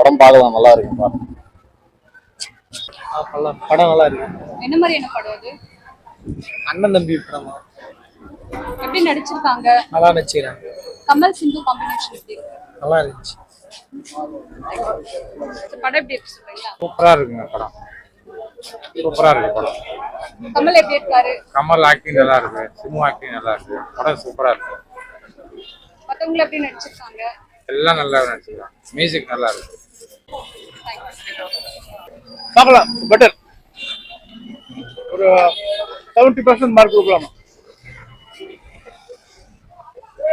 படம் பார்க்கலாம், நல்லா இருக்கு பாருங்க. படம் நல்லா இருக்கு. என்ன மாதிரியான படம் அது? அண்ணன் தம்பி படமா? எப்படி நடிச்சிருக்காங்க? நல்லா நடிச்சிருக்காங்க. கமல் சிந்து காம்பினேஷன் எப்படி இருக்கு? நல்லா இருந்துச்சு. படம் எப்படி இருக்கு சொல்றீங்களா? சூப்பரா இருக்குங்க படம். சூப்பரா இருக்கு படம். கமல் எப்படி இருக்காரு? கமல் ஆக்டிங் நல்லா இருக்கு. சிம்மு ஆக்டிங் நல்லா இருக்கு. படம் சூப்பரா இருக்கு. மத்தவங்க எப்படி நடிச்சிருக்காங்க? எல்லாம் நல்லா நடிச்சிருக்காங்க. மியூசிக் நல்லா இருக்கு. பார்க்கலாம், பெட்டர். ஒரு 70% மார்க் கொடுக்கலாம்.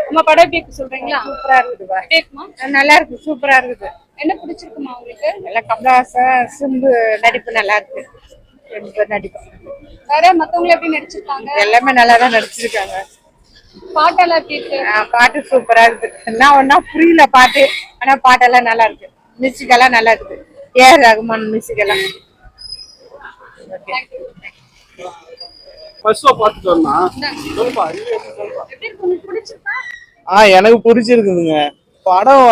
நம்ம படம் எப்படி இருக்கு சொல்றீங்களா? சூப்பரா இருக்குதுப்பா. கேக்குமா? நல்லா இருக்கு, சூப்பரா இருக்குது. என்ன பிடிச்சிருக்குமா உங்களுக்கு? எல்லாம் கமலஹாசன் சிம்பு நடிப்பு நல்லா இருக்கு. ரெண்டு பேர் நடிப்பு. வேற மத்தவங்க எப்படி நடிச்சிருக்காங்க? எல்லாமே நல்லா தான் நடிச்சிருக்காங்க. பாட்டெல்லாம் எப்படி இருக்கு? பாட்டு சூப்பரா இருக்கு. என்ன ஒன்னா புரியல பாட்டு, ஆனா பாட்டெல்லாம் நல்லா இருக்கு. மியூசிக் எல்லாம் நல்லா இருக்குது. ஏஆர் ரகுமான் மியூசிக் எல்லாம். எனக்கு பிடிச்சிருக்குதுங்க படம்.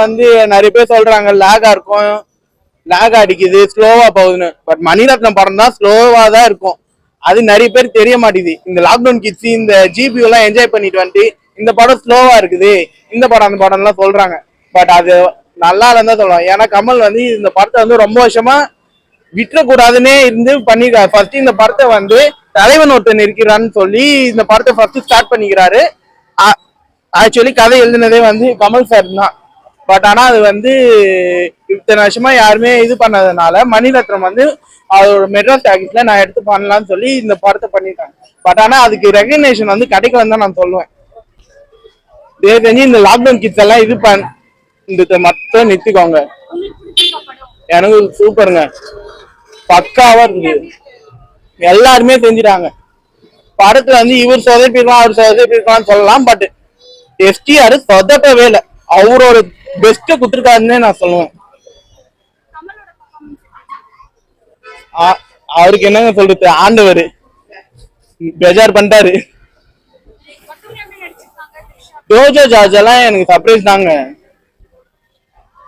நிறைய பேர் சொல்றாங்க லேகா இருக்கும், லேக் அடிக்குது, ஸ்லோவா போகுதுன்னு. பட் மணிரத்னம் படம் தான் ஸ்லோவா தான் இருக்கும். அது நிறைய பேர் தெரிய மாட்டேங்குது. இந்த லாக்டவுன் கிட்ஸ் இந்த ஜிபி எல்லாம் என்ஜாய் பண்ணிட்டு வந்துட்டு இந்த படம் ஸ்லோவா இருக்குது, இந்த படம் அந்த படம் எல்லாம் சொல்றாங்க. பட் அது நல்லா இல்லைன்னு சொல்லுவாங்க. ஏன்னா கமல் இந்த படத்தை ரொம்ப வருஷமா விட்டுறக்கூடாதுன்னே இருந்து பண்ணிருக்காரு. ஃபர்ஸ்ட் இந்த படத்தை தலைவன் ஒருத்தன் இருக்கிறான்னு சொல்லி இந்த படத்தை ஃபர்ஸ்ட் ஸ்டார்ட் பண்ணிக்கிறாரு. ஆக்சுவலி கதை எழுதினதே கமல் சார் தான். பட் ஆனா அது இத்தனை வருஷமா யாருமே இது பண்ணதுனால மணிரத்னம் அவரோட மெட்ராஸ் டாக்கீஸ்ல நான் எடுத்து பண்ணலாம்னு சொல்லி இந்த படத்தை பண்ணிருக்காங்க. பட் ஆனா அதுக்கு ரெகக்னேஷன் கிடைக்கலன்னு தான் நான் சொல்லுவேன். இதே செஞ்சு இந்த லாக்டவுன் கிட்ஸ் எல்லாம் இந்த மட்டும் நிறுத்திக்கோங்க. எனக்கு சூப்பருங்க, பக்காவா இருக்குது. எல்லாருமே செஞ்சுட்டாங்க. படத்துல இவர் சொதப்பிருக்கலாம் அவர் சொதப்பிருக்கலாம்னு சொல்லலாம். பட் எஸ்டிஆர் சொதப்பவே இல்லை. அவரோட பெஸ்ட் குடுத்துருக்காருன்னு நான் சொல்லுவேன். அவருக்கு என்னங்க சொல்றது, ஆண்டவர் பெஜார் பண்ணிட்டாரு. ஜோஜோ ஜார்ஜ் எல்லாம் எனக்கு சர்ப்ரைஸ் தாங்க.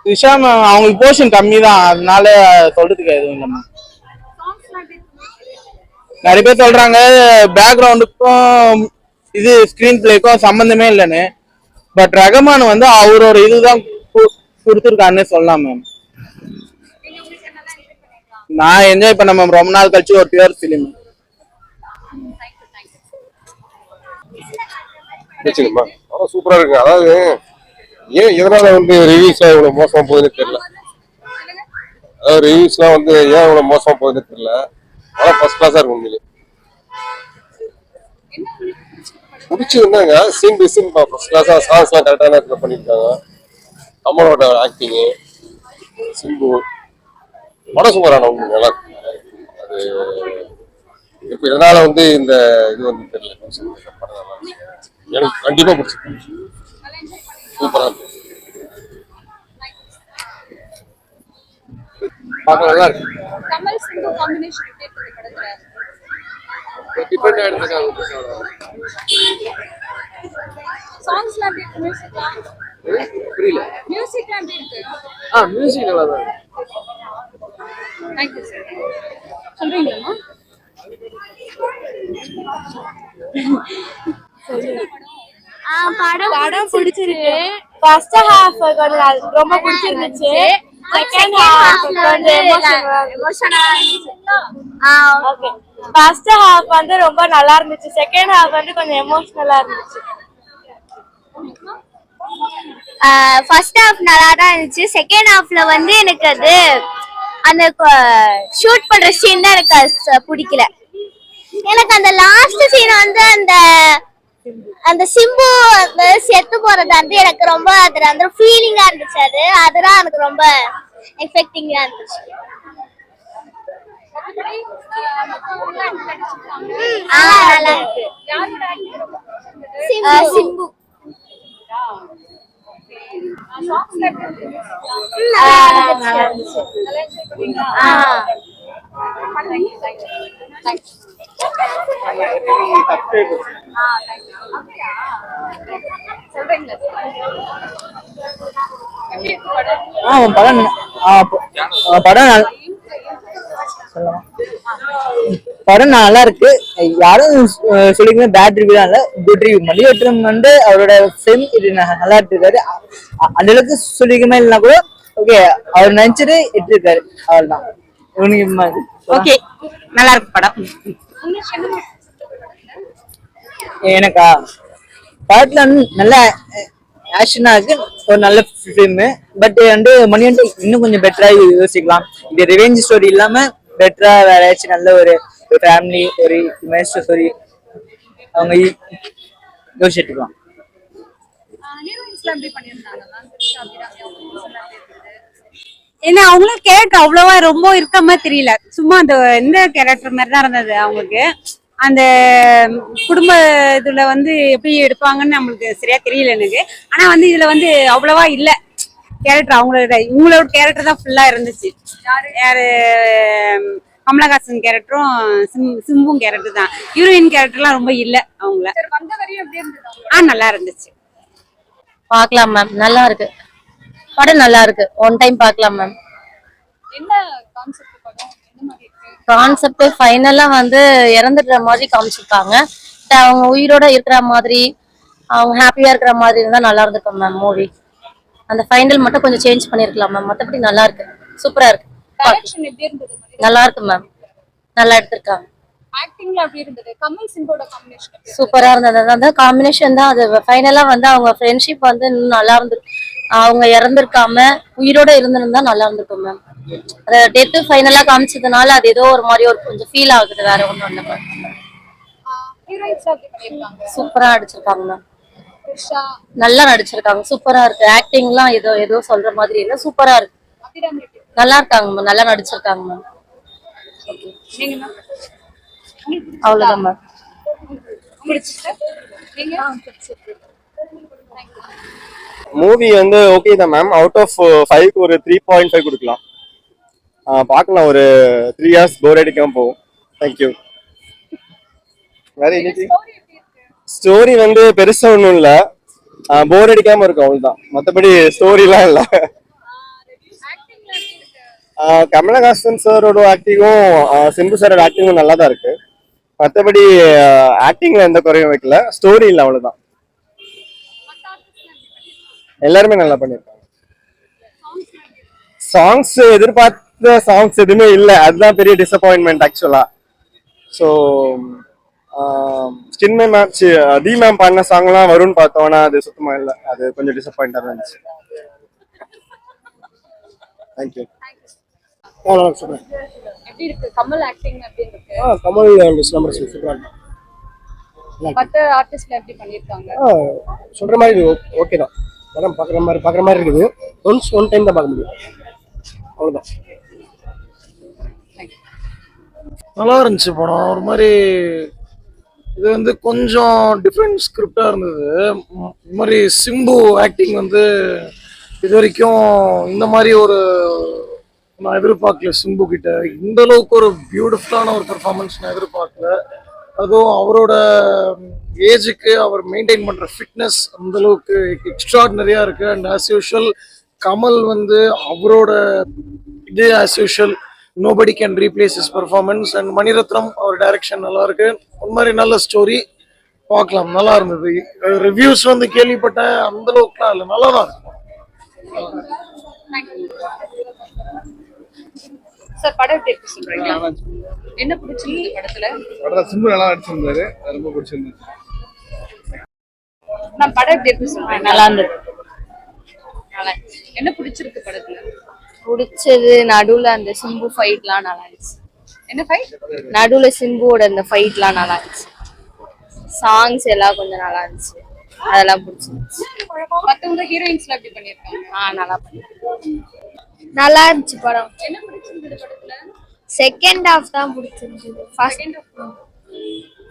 த்ரிஷா அவங்களுக்கு போர்ஷன் கம்மி தான், அதனால சொல்றதுக்கு எதுவும் இல்லைம்மா. நிறைய பேர் சொல்றாங்க பேக்ரவுண்டுக்கும் இது ஸ்கிரீன் பிளேக்கும் சம்பந்தமே இல்லைன்னு. பட் ரஹ்மான் அவரோட இதுதான் கொடுத்துருக்காருன்னு சொல்லலாம் மேம். நான் என்ஜாய் பண்ண மேம். ரொம்ப நாள் கழிச்சு ஒரு பியூர் ஃபிலிம். சூப்பரா இருக்கு. அதாவது ஏன் எதனால ரிவ்யூஸ் இவ்வளவு மோசமா போகுதுன்னு தெரியல. அதாவது ரிவ்யூஸ்லாம் ஏன் இவ்வளவு மோசமா போகுதுன்னு தெரியல. ஆனா ஃபர்ஸ்ட் கிளாஸா இருக்கு. உண்மையிலே பிடிச்சிருந்தாங்க. சீன் பை சீன் ஃபர்ஸ்ட் கிளாஸா, சாங்ஸ்லாம் கரெக்டான இடத்துல பண்ணியிருக்காங்க. கமலோட ஆக்டிங்கு, சிம்பு படம் சூப்பரான உண்மை நல்லா இருக்கு. அது இப்போ எதனால இந்த இது தெரியல. எனக்கு கண்டிப்பா பிடிச்சிருக்கு. சூப்பரா இருக்கு. பார்க்க நல்லா இருக்கு. கமல் சிந்து காம்பினேஷன் எப்படி இருக்கு படத்துல? டிஃபரெண்டா எடுத்துக்காங்க. சாங்ஸ்லாம் எப்படி இருக்கு? மியூசிக்லாம் புரியல. மியூசிக்லாம் எப்படி இருக்கு? மியூசிக் நல்லா தான் இருக்கு. Thank you sir. சொல்றீங்களா? படம் பிடிச்சிருக்கு. ஃபர்ஸ்ட் ஹாஃப் ரொம்ப பிடிச்சிருந்துச்சு. செகண்ட் ஹாஃப் கொஞ்சம் எமோஷனலா இருந்துச்சு. ஓகே. ஃபர்ஸ்ட் ஹாஃப் ரொம்ப நல்லா இருந்துச்சு. செகண்ட் ஹாஃப் கொஞ்சம் எமோஷனலா இருந்துச்சு. ஃபர்ஸ்ட் ஹாஃப் நல்லா தான் இருந்துச்சு. செகண்ட் ஹாஃப்ல எனக்கு அது அந்த ஷூட் பண்ற சீன் தான் எனக்கு பிடிக்கல. எனக்கு அந்த லாஸ்ட் சீன் அந்த சிம்பு செத்து போறது எனக்கு ரொம்ப அது ஃபீலிங்கா இருந்துச்சு. அதுதான் எனக்கு ரொம்ப எஃபெக்டிங்கா இருந்துச்சு. நல்லா இருக்கு. சிம்பு படம் சொல்லலாம். படம் நல்லா இருக்கு. யாரும் சொல்லிக்கணும் பேட் ரிவ்யூ தான் இல்ல, குட் ரிவ்யூ. மணிரத்னம் வந்து அவரோட ஃபிலிம் இது நல்லா எடுத்திருக்காரு. அந்த அளவுக்கு சொல்லிக்கமே இல்லைன்னா கூட ஓகே, அவர் நினைச்சிட்டு எடுத்திருக்காரு. அவ்வளவுதான். ஓகே, நல்லா இருக்கு படம். உங்களுக்கு என்ன எனக்கா படத்துல வந்து நல்ல ஆக்ஷனா இருக்கு, ஒரு நல்ல ஃபிலிம். பட் வந்து மணிவண்ணன் இன்னும் கொஞ்சம் பெட்டரா யோசிக்கலாம். இது ரிவெஞ்ச் ஸ்டோரி இல்லாம பெட்டரா வேற ஏதாச்சும் நல்ல ஒரு ஃபேமிலி ஒரு இமேஜ் ஸ்டோரி அவங்க யோசிச்சுக்கலாம். ஹீரோயின்ஸ்லாம் எப்படி பண்ணியிருந்தாங்க? திரிஷா, அபிராமி அவங்க எல்லாம் எப்படி இருந்தது? ஏன்னா அவங்களும் கேரக்டர் அவ்வளவா ரொம்ப இருக்க மாதிரி தெரியல. சும்மா அந்த இந்த கேரக்டர் மாதிரி தான் இருந்தது அவங்களுக்கு. அந்த குடும்ப இதுல வந்து எப்படி எடுப்பாங்கன்னு நம்மளுக்கு சரியா தெரியல எனக்கு. ஆனா வந்து இதுல வந்து அவ்வளவா இல்ல கேரக்டர். இவங்களோட கேரக்டர் தான் ஃபுல்லா இருந்துச்சு. யாரு கமலஹாசன் கேரக்டரும் சிம்பும் கேரக்டர் தான். ஹீரோயின் கேரக்டர்லாம் ரொம்ப இல்ல அவங்கள. சரி, வந்த வரையும் எப்படி இருந்தது? நல்லா இருந்துச்சு. பார்க்கலாம் மேம், நல்லா இருக்கு படம், நல்லா இருக்கு. ஒன் டைம் பார்க்கலாம் மேம். என்ன கான்செப்ட் படம்? என்ன மாதிரி இருக்கு? கான்செப்ட் ஃபைனலா வந்து இறந்துடுற மாதிரி காமிச்சிருக்காங்க. அவங்க உயிரோட இருக்கிற மாதிரி, அவங்க ஹாப்பியா இருக்கிற மாதிரி இருந்தா நல்லா இருந்திருக்கும் மேம் மூவி. அந்த ஃபைனல் மட்டும் கொஞ்சம் சேஞ்ச் பண்ணிருக்கலாம் மேம். மற்றபடி நல்லா இருக்கு, சூப்பரா இருக்கு. டைரக்ஷன் எப்படி இருந்தது? நல்லா இருக்கு மேம், நல்லா எடுத்திருக்காங்க. ஆக்டிங்ல எப்படி இருந்தது? கமல் சிம்போட காம்பினேஷன் எப்படி இருந்தது? சூப்பரா இருந்தது. அந்த காம்பினேஷன் தான் அது. ஃபைனலா வந்து அவங்க ஃப்ரெண்ட்ஷிப் வந்து இன்னும் நல்லா இருந்து, அவங்க இறந்திருக்காம உயிரோட இருந்திருந்தா நல்லா இருந்திருக்கும் மேம். அந்த டெத்து ஃபைனலா காமிச்சதுனால அது ஏதோ ஒரு மாதிரி ஒரு கொஞ்சம் ஃபீல் ஆகுது, வேற ஒண்ணும் இல்லை மேம். ஹீரோயின்ஸ் எப்படி பண்ணிருக்காங்க? சூப்பரா அடிச்சிருக்காங்க மேம். திரிஷா, நல்லா நடிச்சிருக்காங்க, சூப்பரா இருக்கு. ஆக்டிங்லாம் ஏதோ சொல்ற மாதிரி இல்லை, சூப்பரா இருக்கு. அபிராமி எப்படி? நல்லா இருக்காங்க மேம், நல்லா நடிச்சிருக்காங்க மேம். நீங்க மேம்? அவ்வளவுதான் மேம். பிடிச்சிருக்கு? நீங்க? மூவி வந்து ஓகே தான் மேம். அவுட் ஆஃப் 5 ஒரு 3.5 கொடுக்கலாம். பார்க்கலாம், ஒரு 3 hours போர் அடிக்காம போகும். தேங்க்யூ. வேற இன்னைக்கு ஸ்டோரி எப்படி இருக்கு? ஸ்டோரி வந்து பெருசா ஒன்றும் இல்லை, போர் அடிக்காம இருக்கும் அவ்வளவுதான். மற்றபடி ஸ்டோரிலாம் இல்லை. ஆக்டிங்ல எப்படி இருக்கு? கமலஹாசன் சாரோட ஆக்டிங்கும் சிம்பு சாரோட ஆக்டிங்கும் நல்லா தான் இருக்கு. மற்றபடி ஆக்டிங்ல எந்த குறையும் வைக்கல, ஸ்டோரி இல்லை அவ்வளவுதான். எல்லாருமே நல்லா பண்ணியிருக்காங்க. சாங்ஸ் எதிர்பார்த்த சாங்ஸ் எதுவுமே இல்லை, அதுதான் பெரிய டிசப்பாயின்மெண்ட் ஆக்சுவலா. ஸோ ஸ்கின்மே மேம் டி மேம் பாடின சாங்லாம் வரும்னு பார்த்தோம்னா அது சுத்தமா இல்லை, அது கொஞ்சம் டிசப்பாயிண்டா இருந்துச்சு. தேங்க்யூ. எப்படி இருக்கு? கமல் ஆக்டிங் எப்படி இருக்கு? கமல் நம்பர் சூப்பரா இருக்கு. மத்த ஆர்டிஸ்ட்ல எப்படி பண்ணிருக்காங்க? சொல்ற மாதிரி ஓகே தான். படம் பார்க்குற மாதிரி இருக்குது. ஒன் டைம் தான் பார்க்க முடியும், அவ்வளோதான். நல்லா இருந்துச்சு படம். ஒரு மாதிரி இது வந்து கொஞ்சம் டிஃப்ரெண்ட் ஸ்கிரிப்டா இருந்தது. இந்த மாதிரி சிம்பு ஆக்டிங் வந்து இது வரைக்கும் இந்த மாதிரி ஒரு நான் எதிர்பார்க்கல. சிம்பு கிட்ட இந்த அளவுக்கு ஒரு பியூட்டிஃபுல்லான ஒரு பெர்ஃபார்மன்ஸ் நான் எதிர்பார்க்கல. அதுவும் அவரோட ஏஜுக்கு அவர் மெயின்டைன் பண்ற ஃபிட்னஸ் அந்த அளவுக்கு எக்ஸ்ட்ராடினரியா இருக்கு. அண்ட் ஆஸ் யூஷுவல் கமல் வந்து அவரோட இது as usual nobody can replace his performance. And Mani Ratnam அவர் டைரக்ஷன் நல்லா இருக்கு. ஒரு மாதிரி நல்ல ஸ்டோரி பார்க்கலாம், நல்லா இருந்தது. ரிவ்யூஸ் வந்து கேள்விப்பட்டேன், அந்த அளவுக்குலாம் இல்லை, நல்லா தான் இருக்கு. சார், படம் எப்படி இருக்கு சொல்றீங்க? என்ன பிடிச்சிருக்கு படத்துல? சிம்பு நல்லா நடிச்சிருந்தாரு, ரொம்ப பிடிச்சிருந்துச்சு. நான் படம் எப்படி இருக்கு சொல்றேன்? நல்லா இருந்தது. என்ன பிடிச்சிருக்கு படத்துல? பிடிச்சது நடுவுல அந்த சிம்பு ஃபைட்லாம் நல்லா இருந்துச்சு. என்ன ஃபைட்? நடுவுல சிம்புவோட அந்த ஃபைட்லாம் நல்லா இருந்துச்சு. சாங்ஸ் எல்லாம் கொஞ்சம் நல்லா இருந்துச்சு, அதெல்லாம் பிடிச்சிருந்துச்சு. மத்தவங்க ஹீரோயின்ஸ்ல எப்படி பண்ணிருக்காங்க? நல்லா பண்ணிருக்காங்க. நல்லா இருந்துச்சு படம். என்ன பிடிச்சிருந்தது படத்துல? செகண்ட் ஹாஃப் தான் பிடிச்சிருந்தது.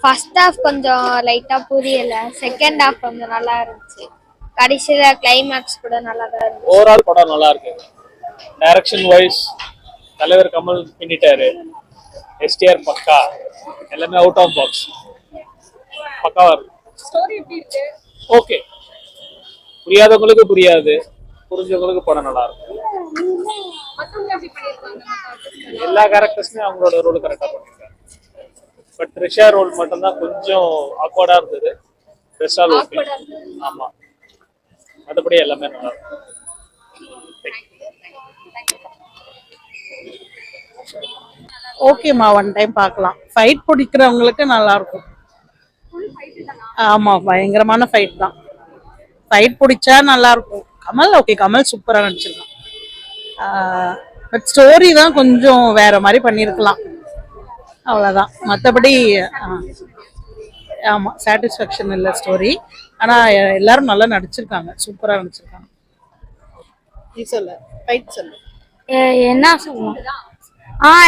ஃபர்ஸ்ட் ஹாஃப் கொஞ்சம் லைட்டா புரியல. செகண்ட் ஹாஃப் கொஞ்சம் நல்லா இருந்துச்சு. கடைசியில கிளைமேக்ஸ் கூட நல்லா தான் இருந்துச்சு. ஓவரால் படம் நல்லா இருக்கு. டைரக்ஷன் வைஸ் தலைவர் கமல் பின்னிட்டாரு. எஸ்டிஆர் பக்கா, எல்லாமே அவுட் ஆஃப் பாக்ஸ் பக்காவா இருக்கு. ஸ்டோரி எப்படி இருக்கு? ஓகே, புரியாதவங்களுக்கு புரியாது, புரிஞ்சவங்களுக்கு படம் நல்லா இருக்கும். மத்த எல்லா கேரக்டர்ஸுமே அவங்களோட ரோல் கரெக்டாக பண்ணியிருக்காங்க. பட் த்ரிஷா ரோல் மட்டும்தான் கொஞ்சம் ஆக்வர்டா இருந்தது. Rest all okay. ஆமா, மற்றபடி எல்லாமே நல்லா இருக்கும். ஓகேம்மா, ஒன் டைம் பார்க்கலாம். ஃபைட் பிடிக்கிறவங்களுக்கு நல்லா இருக்கும். ஆமா, பயங்கரமான ஃபைட் தான். ஃபைட் பிடிச்சா நல்லா இருக்கும். கமல் ஓகே, கமல் சூப்பரா நடிச்சிருக்கான். பட் ஸ்டோரி தான் கொஞ்சம் வேற மாதிரி பண்ணியிருக்கலாம், அவ்வளோதான். மற்றபடி ஆமா, சாட்டிஸ்ஃபேக்ஷன் இல்லை ஸ்டோரி. ஆனா எல்லாரும் நல்லா நடிச்சிருக்காங்க, சூப்பரா நடிச்சிருக்காங்க. நீ சொல்லு, ஃபைட் சொல்லு. என்ன சொல்லணும்?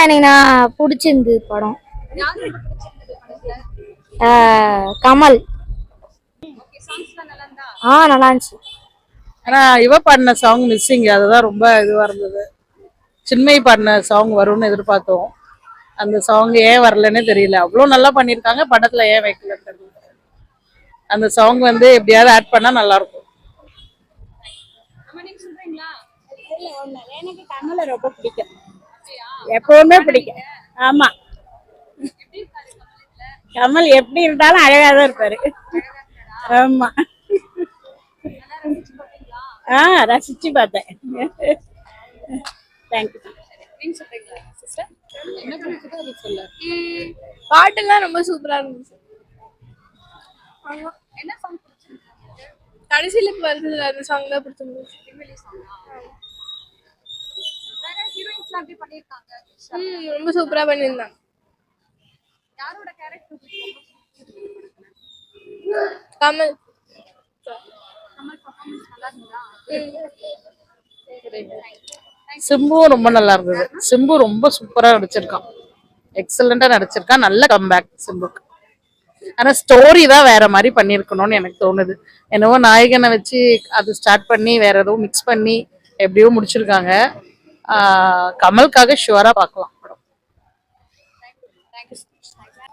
எனக்கு நான் பிடிச்சிருந்து படம் கமல். நல்லா இருந்துச்சு. ஆனா இவ பாடின சாங் மிஸ்ஸிங், அதுதான் ரொம்ப இதுவா இருந்தது. சின்மயி பாடின சாங் வரும்னு எதிர்பார்த்தோம், அந்த சாங் ஏன் வரலன்னே தெரியல. அவ்வளோ நல்லா பண்ணியிருக்காங்க, படத்துல ஏன் வைக்கலன்னு தெரியல. அந்த சாங் வந்து எப்படியாவது ஆட் பண்ணா நல்லா இருக்கும். எனக்கு கமலை ரொம்ப பிடிக்கும், எப்பவுமே பிடிக்கும். ஆமா, கமல் எப்படி இருந்தாலும் அழகா தான் இருப்பாரு. ஆமா, ரசிச்சு பார்த்தேன். தேங்க்யூ. பாட்டெல்லாம் ரொம்ப சூப்பரா இருந்துச்சு. என்ன சாங் கடைசியில வருது அந்த சாங் தான் பிடிச்சிருந்துச்சு. வேற ஹீரோயின்ஸ்லாம் எப்படி பண்ணிருக்காங்க? ரொம்ப சூப்பரா பண்ணியிருந்தாங்க. யாரோட கேரக்டர் கமல். கமல் பர்ஃபார்மன்ஸ் நல்லா இருந்தா? சிம்புவும் ரொம்ப நல்லா இருந்தது. சிம்பு ரொம்ப சூப்பரா நடிச்சிருக்கான், எக்ஸலண்டா நடிச்சிருக்கான். நல்ல கம்பேக் சிம்புக்கு. ஆனா ஸ்டோரி தான் வேற மாதிரி பண்ணிருக்கணும்னு எனக்கு தோணுது. என்னவோ நாயகனை வச்சு அது ஸ்டார்ட் பண்ணி வேற ஏதோ மிக்ஸ் பண்ணி எப்படியோ முடிச்சிருக்காங்க. கமலுக்காக ஷுவரா பார்க்கலாம் படம்.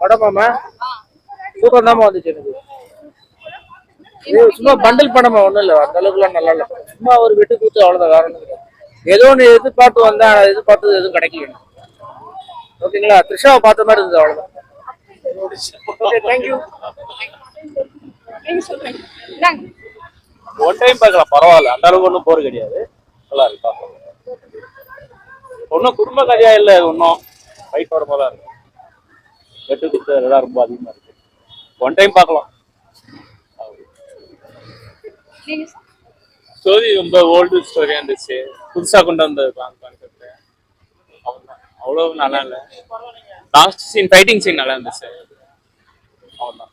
படமாமா சூப்பர் தாமா வந்துச்சு. எனக்கு இது சும்மா பண்டில் படமா, ஒண்ணும் இல்லை, அந்த அளவுக்குலாம் நல்லா இல்லை. சும்மா ஒரு வெட்டு கூத்து, அவ்வளவுதான், வேற ஒன்றும் இல்லை. ஏதோ ஒன்று எதிர்பார்த்து வந்தா, எதிர்பார்த்தது எதுவும் கிடைக்கல. ஓகேங்களா, த்ரிஷாவை பார்த்த மாதிரி இருந்தது, அவ்வளவுதான். தேங்க்யூ. ஒன் டைம் பார்க்கலாம், பரவாயில்ல, அந்த அளவுக்கு ஒன்றும் போர் கிடையாது, நல்லா இருக்கு. ஒன்றும் குடும்ப கதையா இல்லை, ஒன்றும் ஃபைட் வர போல இருக்கு. வெட்டு குத்து எல்லாம் ரொம்ப அதிகமாக இருக்கு. ஒன் டைம் பார்க்கலாம். ஸ்டோரி ரொம்ப ஓல்டு ஸ்டோரியா இருந்துச்சு, புதுசா கொண்டு வந்த கான்செப்ட் அவ்வளவு நல்லா இல்லை. லாஸ்ட் சீன், ஃபைட்டிங் சீன் நல்லா இருந்துச்சு, அவ்வளோதான்.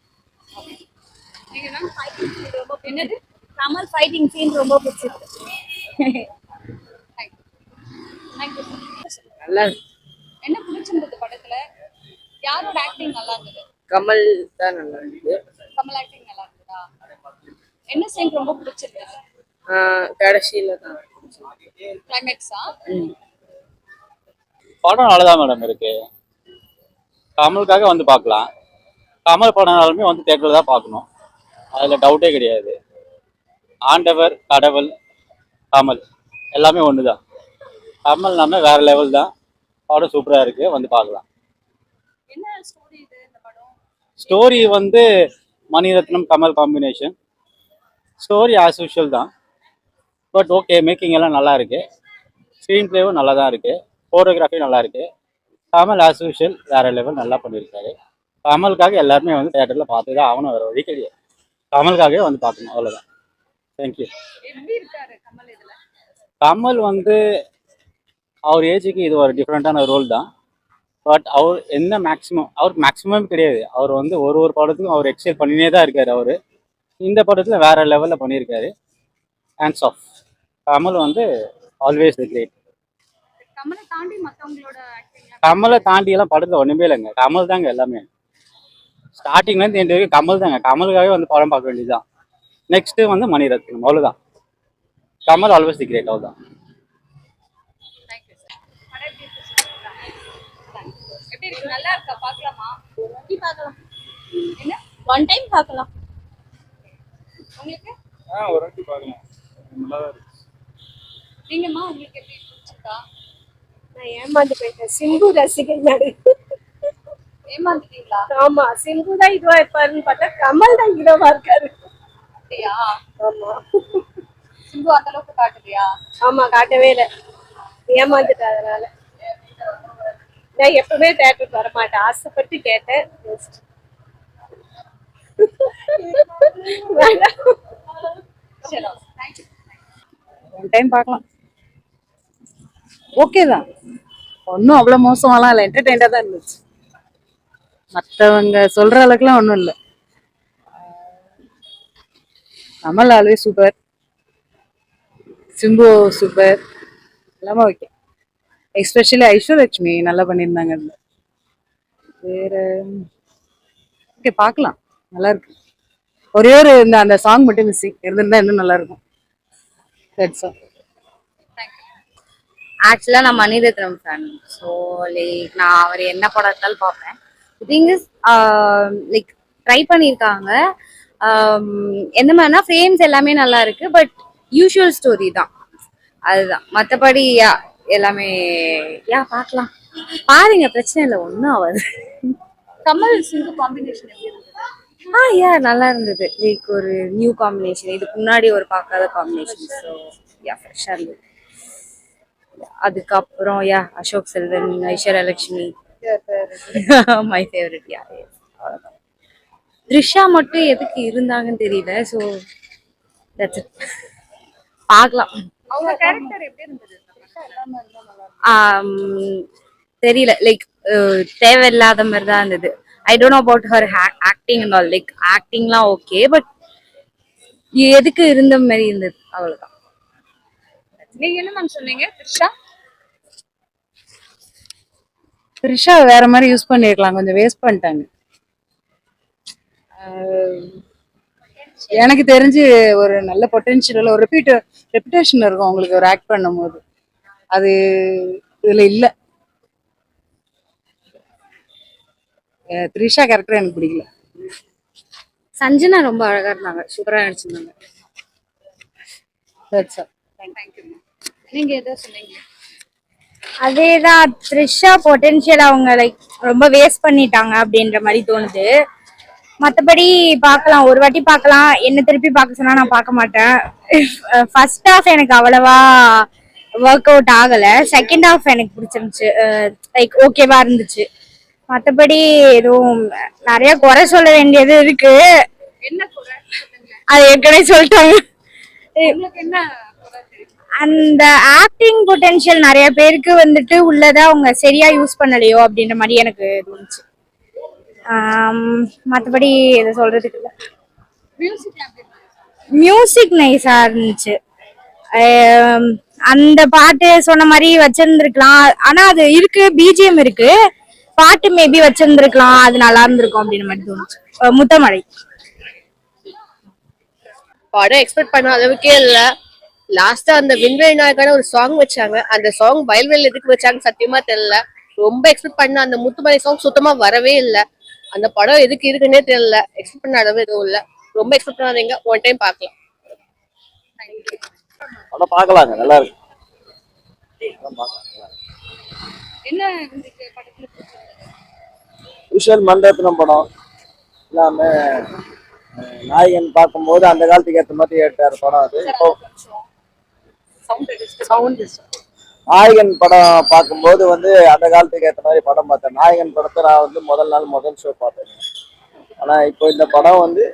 என்னது? கமல் ஃபைட்டிங் சீன் ரொம்ப பிடிச்சிருக்கு. நல்லா என்ன பிடிச்சிருந்தது படத்துல? யாரோட ஆக்டிங் நல்லா இருந்தது? கமல் தான் நல்லா இருந்தது. கமல் ஆக்டிங் நல்லா இருந்ததா? என்ன சீன் ரொம்ப பிடிச்சிருந்தது? கடைசியில தான் கிளைமேக்ஸா? படம் நல்லதான் மேடம் இருக்கு. கமலுக்காக வந்து பார்க்கலாம். கமல் படம்னாலுமே வந்து தேட்டரில் தான் பார்க்கணும், அதில் டவுட்டே கிடையாது. ஆண்டவர், கடவுள், கமல் எல்லாமே ஒன்று தான். கமல் நம்ம வேற லெவல் தான். படம் சூப்பராக இருக்கு, வந்து பார்க்கலாம். என்ன ஸ்டோரி இது இந்த படம்? ஸ்டோரி வந்து Mani Ratnam Kamal combination. Story as usual தான், பட் ஓகே, மேக்கிங் எல்லாம் நல்லா இருக்கு. ஸ்க்ரீன் பிளேவும் நல்லா தான் இருக்கு, ஃபோட்டோகிராஃபி நல்லா இருக்கு. கமல் ஆஸ் யூஷுவல் வேற லெவல் நல்லா பண்ணியிருக்காரு. கமலுக்காக எல்லாருமே வந்து தேட்டரில் பார்த்து தான் ஆகணும், வேற வழி கிடையாது. கமலுக்காகவே வந்து பார்க்கணும், அவ்வளோதான். தேங்க்யூ. எப்படி இருக்காரு கமல் இதுல? கமல் வந்து அவர் ஏஜுக்கு இது ஒரு டிஃப்ரெண்ட்டான ரோல் தான். பட் அவர் என்ன மேக்ஸிமம், அவருக்கு மேக்ஸிமம் கிடையாது. அவர் வந்து ஒரு படத்துக்கும் அவர் எக்ஸைல் பண்ணினே தான் இருக்காரு. அவர் இந்த படத்தில் வேற லெவலில் பண்ணியிருக்காரு. Hands of. கமல் வந்து ஆல்வேஸ் தி கிரேட். கமலை தாண்டி மத்தவங்களோட ஆக்டிங்? கமலை தாண்டி எல்லாம் படத்தில் ஒன்றுமே இல்லைங்க, கமல் தாங்க எல்லாமே. ஸ்டார்டிங்லேருந்து எந்த வரைக்கும் கமல் தாங்க. கமலுக்காகவே வந்து படம் பார்க்க வேண்டியதுதான். நெக்ஸ்ட்டு வந்து மணிரத்னம், அவ்வளோதான். கமல் ஆல்வேஸ் தி கிரேட், அவ்வளோதான். எப்படி இருக்கு? நல்லா இருக்கா? பார்க்கலாமா? பார்க்கலாம். என்ன? ஒன் டைம் பார்க்கலாம். உங்களுக்கு? ஒரு வாட்டி பார்க்கலாம், நல்லா தான் இருக்கு. நீங்கம்மா, உங்களுக்கு எப்படி பிடிச்சிருக்கா? நான் ஏமாந்து போயிட்டேன். சிம்பு ரசிகை நானு. ஏமாந்துட்டீங்களா? ஆமா, சிம்பு தான் இதுவா இருப்பாருன்னு பார்த்தா கமல் தான் ஹீரோவா இருக்காரு. அப்படியா? ஆமா. சிம்பு அந்த அளவுக்கு காட்டுறியா? ஆமா, காட்டவே இல்லை. ஏமாந்துட்டேன். அதனால நான் எப்பவுமே தேட்டருக்கு வர மாட்டேன். ஆசைப்பட்டு கேட்டேன். ஒன் டைம் பார்க்கலாம். ஓகே தான், ஒன்றும் அவ்வளோ மோசமாலாம் இல்லை, என்டர்டெயினாக தான் இருந்துச்சு. மற்றவங்க சொல்ற அளவுக்குலாம் ஒன்றும் இல்லை. Kamal always super, Simbu super, எல்லாமே ஓகே. எஸ்பெஷலி ஐஸ்வர்யலட்சுமி நல்லா பண்ணியிருந்தாங்க அதுல. வேற ஓகே, பார்க்கலாம், நல்லா இருக்கு. ஒரே ஒரு அந்த சாங் மட்டும் மிஸ்ஸிங் இருந்திருந்தா இன்னும் நல்லா இருக்கும். That's all. ஆக்சுவலா நான் மணிரத்னம் ஃபேன். ஸோ லைக் நான் அவர் என்ன படம் எடுத்தாலும் பார்ப்பேன். திங் இஸ் லைக் ட்ரை பண்ணியிருக்காங்க. எந்த மாதிரினா ஃப்ரேம்ஸ் எல்லாமே நல்லா இருக்கு, பட் யூஷுவல் ஸ்டோரி தான், அதுதான். மற்றபடி எல்லாமே பார்க்கலாம், பாருங்க, பிரச்சனை இல்லை, ஒன்றும் ஆகாது. கமல் சிம்பு காம்பினேஷன் எப்படி இருந்தது? நல்லா இருந்தது. லைக் ஒரு நியூ காம்பினேஷன், இதுக்கு முன்னாடி ஒரு பார்க்காத காம்பினேஷன். ஸோ ஃப்ரெஷ்ஷாக இருந்தது. அதுக்கப்புறம் அசோக் செல்வன், ஐஸ்வர்யலட்சுமி மை ஃபேவரட். அவ்வளோதான். த்ரிஷா மட்டும் எதுக்கு இருந்தாங்கன்னு தெரியல. ஸோ தட்ஸ் இட், பார்க்கலாம். அவங்க கேரக்டர் எப்படி இருந்தது? தெரியல, லைக் தேவையில்லாத மாதிரி தான் இருந்தது. I don't know about her acting and all. Like ஆக்டிங்லாம் ஓகே, பட் எதுக்கு இருந்த மாதிரி இருந்தது, அவ்வளோதான். நீங்க என்ன மேம் சொன்னீங்க? த்ரிஷா வேற மாதிரி யூஸ் பண்ணிருக்கலாம், கொஞ்சம் வேஸ்ட் பண்ணிட்டாங்க. எனக்கு தெரிஞ்சு ஒரு நல்ல பொட்டென்ஷியல், ஒரு ரெப்யூட்டேஷன் இருக்கும் அவங்களுக்கு ஒரு ஆக்ட் பண்ணும் போது, அது இதுல இல்ல. த்ரிஷா கேரக்டர் எனக்கு பிடிக்கல. சஞ்சனா ரொம்ப அழகா இருந்தாங்க, சூப்பரா நடிச்சிருந்தாங்க. நீங்க எதை சொன்னீங்க? அதேதான், த்ரிஷா பொட்டென்ஷியல் அவங்க லைக் ரொம்ப வேஸ்ட் பண்ணிட்டாங்க அப்படின்ற மாதிரி தோணுது. மற்றபடி பார்க்கலாம், ஒரு வாட்டி பார்க்கலாம். என்ன திருப்பி பார்க்க சொன்னா நான் பார்க்க மாட்டேன். ஃபர்ஸ்ட் ஹாஃப் எனக்கு அவ்வளவா ஒர்க் அவுட் ஆகலை. செகண்ட் ஹாஃப் எனக்கு பிடிச்சிருந்துச்சு, லைக் ஓகேவா இருந்துச்சு. மற்றபடி எதுவும் நிறைய குறை சொல்ல வேண்டியது இருக்கு. என்ன குறை? அது ஏற்கனவே சொல்லிட்டாங்க. என்ன அந்த ஆக்டிங் பொட்டென்ஷியல் நிறைய பேருக்கு வந்துட்டு உள்ளதை அவங்க சரியா யூஸ் பண்ணலையோ அப்படின்ற மாதிரி எனக்கு தோணுச்சு. மற்றபடி எதை சொல்றதுக்கு இல்லை. மியூசிக் நைஸா இருந்துச்சு. அந்த பாட்டு சொன்ன மாதிரி வச்சிருந்துருக்கலாம், ஆனா அது இருக்கு, பிஜிஎம் இருக்கு, பாட்டு மேபி வச்சிருந்துருக்கலாம், அது நல்லா இருந்திருக்கும் அப்படின்ற மாதிரி தோணுச்சு. முத்தமழை படம் எக்ஸ்பெக்ட் பண்ண அளவுக்கே இல்ல. லாஸ்டா அந்த விண்வெளி நாயக்கான ஒரு சாங் வச்சாங்க. அந்த சாங் வயல்வெளி எதுக்கு வச்சாங்க சத்தியமா தெரியல. ரொம்ப எக்ஸ்பெக்ட் பண்ண அந்த முத்துமலை சாங் சுத்தமா வரவே இல்லை. அந்த படம் எதுக்கு இருக்குன்னே தெரியல. எக்ஸ்பெக்ட் பண்ண அளவு எதுவும் இல்லை. ரொம்ப எக்ஸ்பெக்ட் பண்ணாதீங்க, ஒன் டைம் பார்க்கலாம். படம் பார்க்கலாங்க, நல்லா இருக்கு. என்ன உங்களுக்கு படத்துல பிடிச்சிருந்தது? யூஷுவல் மண்டபத்தினம் படம் எல்லாமே நாயகன் பார்க்கும்போது அந்த காலத்துக்கு ஏற்ற மாதிரி எடுத்தார் படம். அது இப்போ நாயகன் படம் பார்க்கும்போது வந்து அந்த காலத்துக்கு ஏற்ற மாதிரி படம் பார்த்தேன். நாயகன் படத்தை நான் வந்து முதல் ஷோ பார்த்தேன். ஆனா இப்போ இந்த படம் வந்து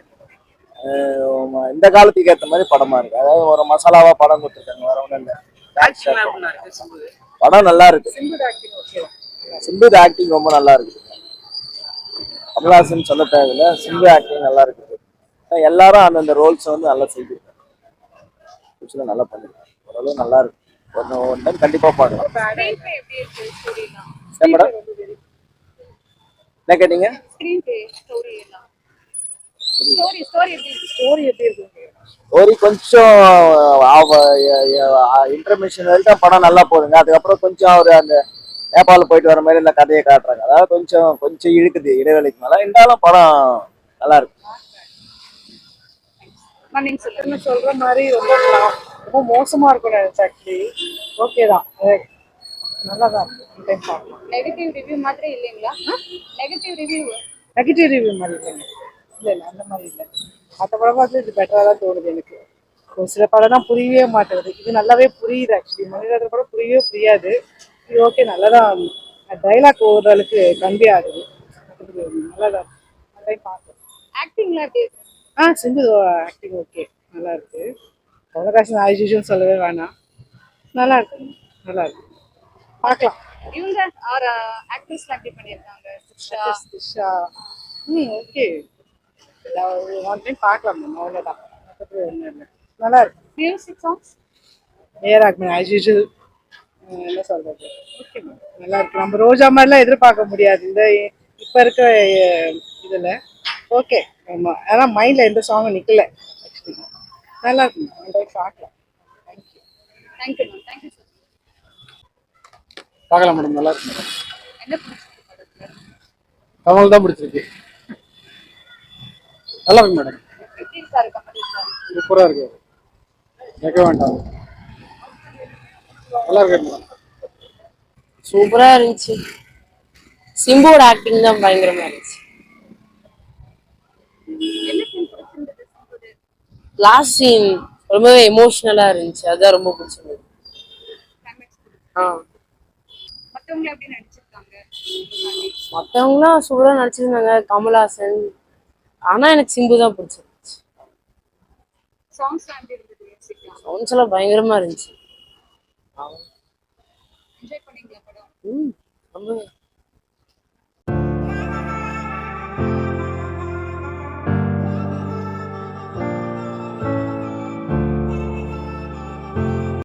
இந்த காலத்துக்கு ஏற்ற மாதிரி படமா இருக்கு. அதாவது ஒரு மசாலாவா படம் கொடுத்துருக்காங்க, வேற ஒன்றும் இல்லை. படம் நல்லா இருக்கு. சிம்பு ஆக்டிங் ரொம்ப நல்லா இருக்கு. கமல்ஹாசன் சொல்ல தேவையில்லை, சிம்பு ஆக்டிங் நல்லா இருக்குது. எல்லாரும் அந்தந்த ரோல்ஸ் வந்து நல்லா செய்திருக்காங்க, நல்லா பண்ணிருக்காங்க. ஓரளவு நல்லா இருக்கு. ஒன் டைம் கண்டிப்பா பார்க்கலாம். மேடம் என்ன கேட்டீங்க? ஸ்டோரி கொஞ்சம் இன்டர்மிஷன் வரைக்கும் படம் நல்லா போகுதுங்க. அதுக்கப்புறம் கொஞ்சம் அவர் அந்த நேபாள போயிட்டு வர மாதிரி இந்த கதையை காட்டுறாங்க. அதாவது கொஞ்சம் இழுக்குது இடைவெளிக்கு மேல. இருந்தாலும் படம் நல்லா இருக்கு. சொல்ற மாதிரி ரொம்ப மோசமா இருக்கும். ஆக்சுவலி ஓகே தான். நல்லா தான் இருக்கு டைம் பார்க்கலாம். நெகட்டிவ் ரிவ்யூ மாதிரி இல்லைங்களா? Negative review. நெகட்டிவ் ரிவ்யூ மாதிரி இல்லைங்க. இல்லை அந்த மாதிரி இல்லை. மற்ற படம் பார்த்து இது பெட்டராக தான் தோணுது எனக்கு. ஒரு சில படம் தான் புரியவே மாட்டேங்குது. இது நல்லாவே புரியுது. ஆக்சுவலி மணிரத்னம் படம் புரியவே புரியாது. இது ஓகே, நல்லா தான் டைலாக் ஓரளவுக்கு கன்வே ஆகுது. நல்லா தான் இருக்கு. டைம் பார்க்கலாம். ஆக்டிங்லாம் எப்படி இருக்கு? சிம்பு ஆக்டிங் ஓகே, நல்லா இருக்கு. கமலஹாசன் ஆயுஷன் சொல்லவே வேணாம். நல்லா இருக்கு, நல்லா இருக்கு, பார்க்கலாம். இவங்க ஆக்ட்ரஸ்லாம் எப்படி பண்ணியிருக்காங்க? Trisha. Disha okay, one time பார்க்கலாம் மேம், அவ்வளோதான். மற்றபடி ஒன்றும் இல்லை, நல்லா இருக்கு. மியூசிக் சாங்ஸ் ஏஆர் ஆயுஷுவல் என்ன சொல்றது, ஓகே மேம், நல்லா இருக்கு. நம்ம ரோஜா மாதிரிலாம் எதிர்பார்க்க முடியாது இந்த இப்போ இருக்க இதில். ஓகே, ஆமாம், ஆனால் மைண்டில் எந்த சாங்கும் நிற்கல. ஆக்சுவலி நல்லா இருக்கு மேம், ஒன் டைம் பார்க்கலாம். Thank you. Thank you ma'am. Thank you sir. பார்க்கலாம் மேடம், நல்லா இருக்கு மேடம். என்ன பிடிச்சிருக்கு படத்துல? கமல் தான் பிடிச்சிருக்கு. நல்லா இருக்கு மேடம், எப்படி இருக்காரு கமல்ஹாசன்? சூப்பராக இருக்கு, கேட்க வேண்டாம், நல்லா இருக்கு மேடம். சூப்பரா இருந்துச்சு. சிம்புவோட ஆக்டிங் தான் பயங்கரமா இருந்துச்சு. என்ன சீன் பிடிச்சிருந்தது சிம்புது? லாஸ்ட் சீன் ரொம்பவே எமோஷனலா இருந்துச்சு, அதான் ரொம்ப பிடிச்சிருந்தது. மத்தவங்க எப்படி நடிச்சிருக்காங்க? மற்றவங்களாம் சூப்பரா நடிச்சிருந்தாங்க, கமல்ஹாசன். ஆனா எனக்கு சிம்பு தான் பிடிச்சிருந்துச்சு. சாங்ஸ்லாம் எப்படி இருந்தது? மியூசிக்லாம் சவுண்ட்ஸ் எல்லாம் பயங்கரமா இருந்துச்சு. என்ஜாய் பண்ணீங்களா படம்? ரொம்ப